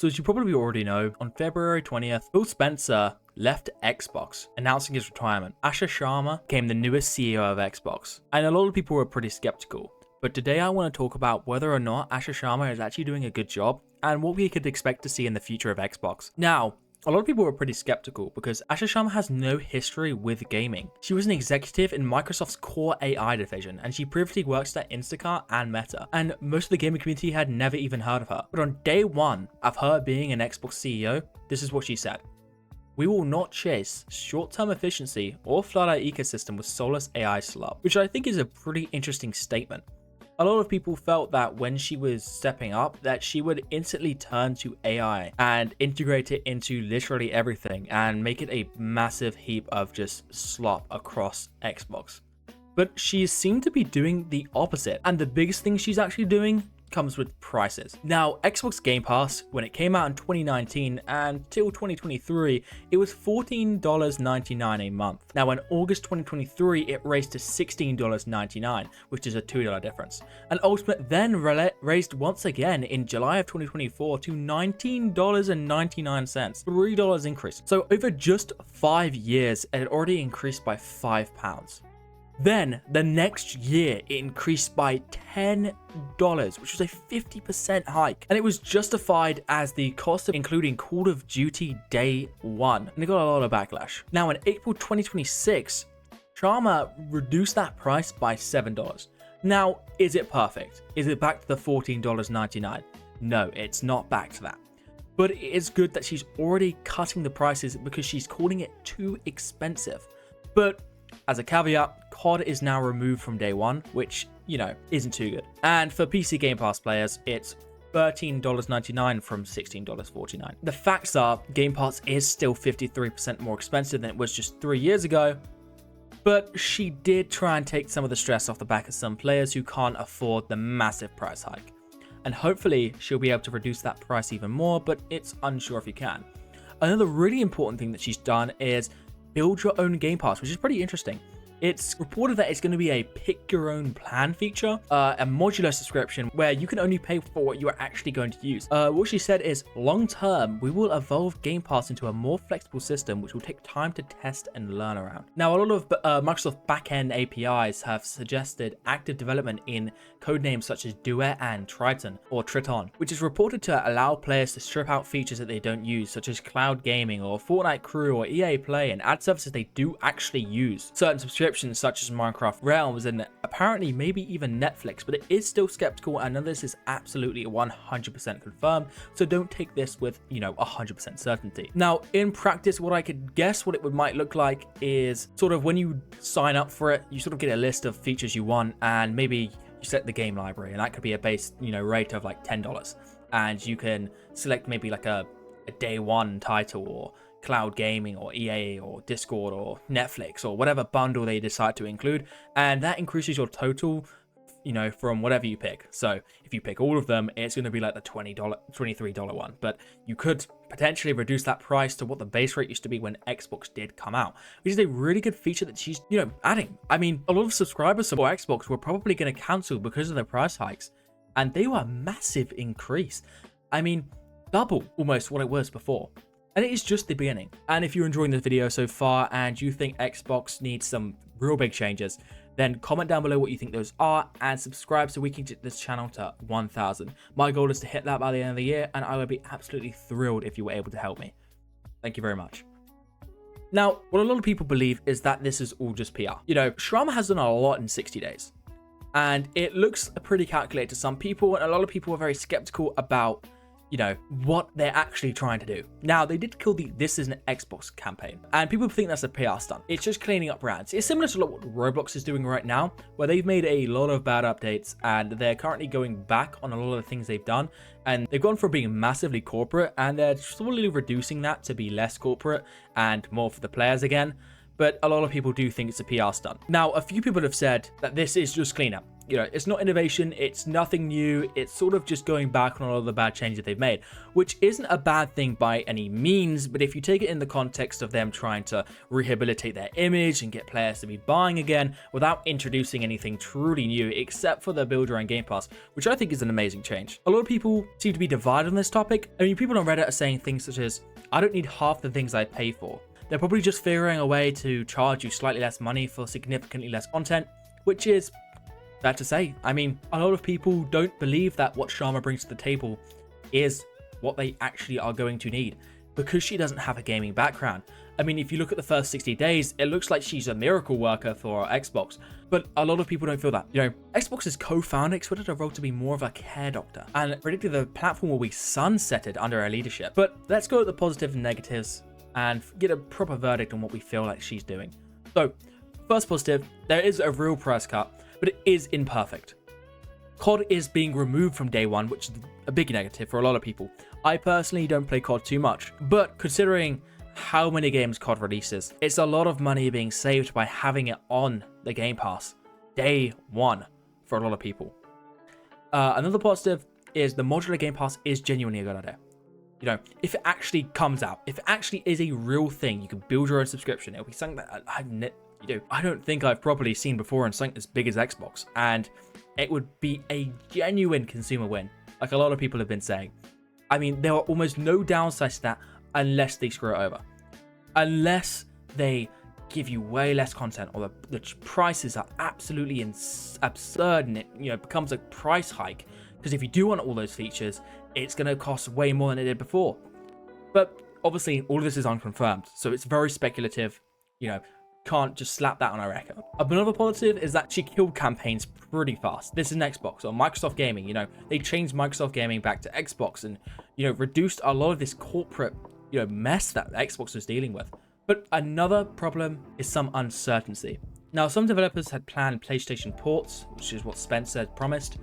So as you probably already know, on February 20th, Phil Spencer left Xbox, announcing his retirement. Asha Sharma became the newest CEO of Xbox, and a lot of people were pretty skeptical. But today I want to talk about whether or not Asha Sharma is actually doing a good job, and what we could expect to see in the future of Xbox. Now, a lot of people were pretty skeptical because Asha Sharma has no history with gaming. She was an executive in Microsoft's core AI division, and she previously worked at Instacart and Meta, and most of the gaming community had never even heard of her. But on day one of her being an Xbox CEO, this is what she said. "We will not chase short-term efficiency or flood our ecosystem with soulless AI slop," which I think is a pretty interesting statement. A lot of people felt that when she was stepping up, that she would instantly turn to AI and integrate it into literally everything and make it a massive heap of just slop across Xbox. But she seemed to be doing the opposite, and the biggest thing she's actually doing comes with prices. Now, Xbox Game Pass, when it came out in 2019 and till 2023, it was $14.99 a month. Now, in August 2023, it raised to $16.99, which is a $2 difference. And Ultimate then raised once again in July of 2024 to $19.99, $3 increase. So over just 5 years, it had already increased by £5. Then, the next year, it increased by $10, which was a 50% hike. And it was justified as the cost of including Call of Duty Day 1. And it got a lot of backlash. Now, in April 2026, Sharma reduced that price by $7. Now, is it perfect? Is it back to the $14.99? No, it's not back to that. But it is good that she's already cutting the prices because she's calling it too expensive. But as a caveat, COD is now removed from day one, which, isn't too good. And for PC Game Pass players, it's $13.99 from $16.49. The facts are, Game Pass is still 53% more expensive than it was just 3 years ago, but she did try and take some of the stress off the back of some players who can't afford the massive price hike. And hopefully, she'll be able to reduce that price even more, but it's unsure if you can. Another really important thing that she's done is build your own Game Pass, which is pretty interesting. It's reported that it's going to be a pick your own plan feature, a modular subscription where you can only pay for what you are actually going to use. What she said is, long term, we will evolve Game Pass into a more flexible system, which will take time to test and learn around. Now, a lot of Microsoft backend APIs have suggested active development in codenames such as Duet and Triton, which is reported to allow players to strip out features that they don't use, such as cloud gaming or Fortnite Crew or EA Play, and add services they do actually use. Certain subscriptions such as Minecraft Realms and apparently maybe even Netflix, but it is still skeptical, and none of this is absolutely 100% confirmed, so don't take this with 100% certainty. Now, in practice, what I could guess what it might look like is sort of when you sign up for it, you sort of get a list of features you want, and maybe you set the game library, and that could be a base rate of like $10, and you can select maybe like a day one title or cloud gaming or EA or Discord or Netflix or whatever bundle they decide to include, and that increases your total from whatever you pick. So if you pick all of them, it's going to be like the $23 one, but you could potentially reduce that price to what the base rate used to be when Xbox did come out, which is a really good feature that she's adding. I mean, a lot of subscribers for Xbox were probably going to cancel because of the price hikes, and they were a massive increase. I mean, double almost what it was before. And it is just the beginning. And if you're enjoying this video so far and you think Xbox needs some real big changes, then comment down below what you think those are and subscribe so we can get this channel to 1,000. My goal is to hit that by the end of the year, and I would be absolutely thrilled if you were able to help me. Thank you very much. Now, what a lot of people believe is that this is all just PR. Sharma has done a lot in 60 days, and it looks pretty calculated to some people, and a lot of people are very skeptical about what they're actually trying to do. Now, they did kill the "This is an Xbox" campaign, and people think that's a PR stunt. It's just cleaning up brands. It's similar to what Roblox is doing right now, where they've made a lot of bad updates, and they're currently going back on a lot of the things they've done, and they've gone from being massively corporate, and they're slowly reducing that to be less corporate and more for the players again. But a lot of people do think it's a PR stunt. Now, a few people have said that this is just cleanup. You know, it's not innovation, it's nothing new, it's sort of just going back on all the bad changes they've made, which isn't a bad thing by any means, but if you take it in the context of them trying to rehabilitate their image and get players to be buying again without introducing anything truly new except for the build your own Game Pass, which I think is an amazing change. A lot of people seem to be divided on this topic. I mean, people on Reddit are saying things such as, I don't need half the things I pay for. They're probably just figuring a way to charge you slightly less money for significantly less content, which is fair to say. I mean, a lot of people don't believe that what Sharma brings to the table is what they actually are going to need because she doesn't have a gaming background. I mean, if you look at the first 60 days, it looks like she's a miracle worker for Xbox, but a lot of people don't feel that. You know, Xbox's co-founder expected her role to be more of a care doctor and predicted the platform will be sunsetted under her leadership. But let's go at the positives and negatives and get a proper verdict on what we feel like she's doing. So, first positive, there is a real price cut, but it is imperfect. COD is being removed from day one, which is a big negative for a lot of people. I personally don't play COD too much, but considering how many games COD releases, it's a lot of money being saved by having it on the Game Pass day one for a lot of people. Another positive is the modular Game Pass is genuinely a good idea. You know, if it actually comes out, if it actually is a real thing, you can build your own subscription. It'll be something that I don't think I've properly seen before in something as big as Xbox, and it would be a genuine consumer win, like a lot of people have been saying. I mean, there are almost no downsides to that unless they screw it over, unless they give you way less content or the prices are absolutely absurd and it becomes a price hike. Because if you do want all those features, it's going to cost way more than it did before. But obviously, all of this is unconfirmed, so it's very speculative. You know, can't just slap that on our record. Another positive is that she killed campaigns pretty fast. This is an Xbox or Microsoft Gaming. You know, they changed Microsoft Gaming back to Xbox and, you know, reduced a lot of this corporate, mess that Xbox was dealing with. But another problem is some uncertainty. Now, some developers had planned PlayStation ports, which is what Spencer had promised.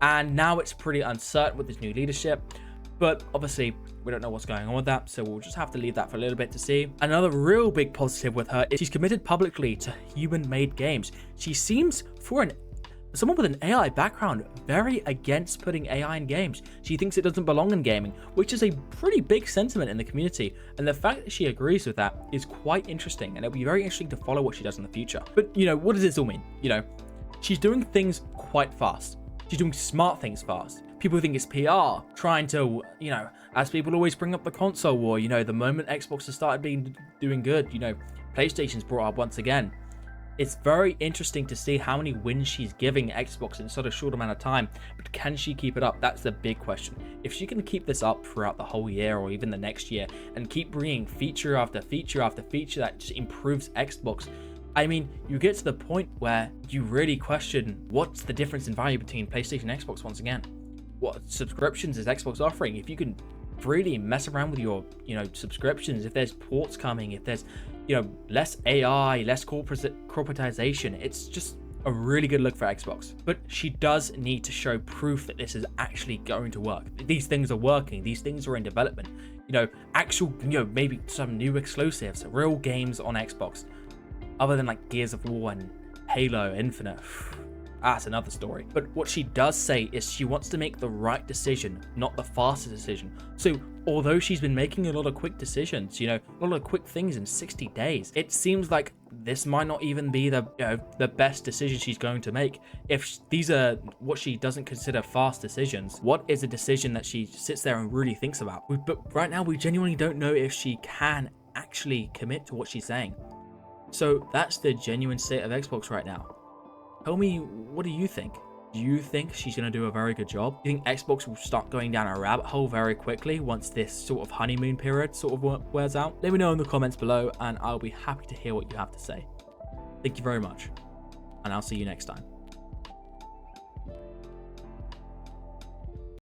And now it's pretty uncertain with this new leadership. But obviously, we don't know what's going on with that, so we'll just have to leave that for a little bit to see. Another real big positive with her is she's committed publicly to human-made games. She seems, for someone with an AI background, very against putting AI in games. She thinks it doesn't belong in gaming, which is a pretty big sentiment in the community. And the fact that she agrees with that is quite interesting, and it'll be very interesting to follow what she does in the future. But, what does this all mean? She's doing things quite fast. She's doing smart things fast. People think it's PR, trying to, as people always bring up the console war, the moment Xbox has started doing good, PlayStation's brought up once again. It's very interesting to see how many wins she's giving Xbox in such a short amount of time, but can she keep it up? That's the big question. If she can keep this up throughout the whole year or even the next year and keep bringing feature after feature after feature that just improves Xbox, I mean, you get to the point where you really question what's the difference in value between PlayStation and Xbox once again. What subscriptions is Xbox offering? If you can really mess around with your, subscriptions, if there's ports coming, if there's, less AI, less corporatization, it's just a really good look for Xbox. But she does need to show proof that this is actually going to work. These things are working. These things are in development. Actual, maybe some new exclusives, real games on Xbox. Other than like Gears of War and Halo Infinite, that's another story. But what she does say is she wants to make the right decision, not the fastest decision. So although she's been making a lot of quick decisions, a lot of quick things in 60 days, it seems like this might not even be the best decision she's going to make. If these are what she doesn't consider fast decisions, what is a decision that she sits there and really thinks about? But right now, we genuinely don't know if she can actually commit to what she's saying. So that's the genuine state of Xbox right now. Tell me, what do you think? Do you think she's going to do a very good job? Do you think Xbox will start going down a rabbit hole very quickly once this sort of honeymoon period sort of wears out? Let me know in the comments below and I'll be happy to hear what you have to say. Thank you very much, and I'll see you next time.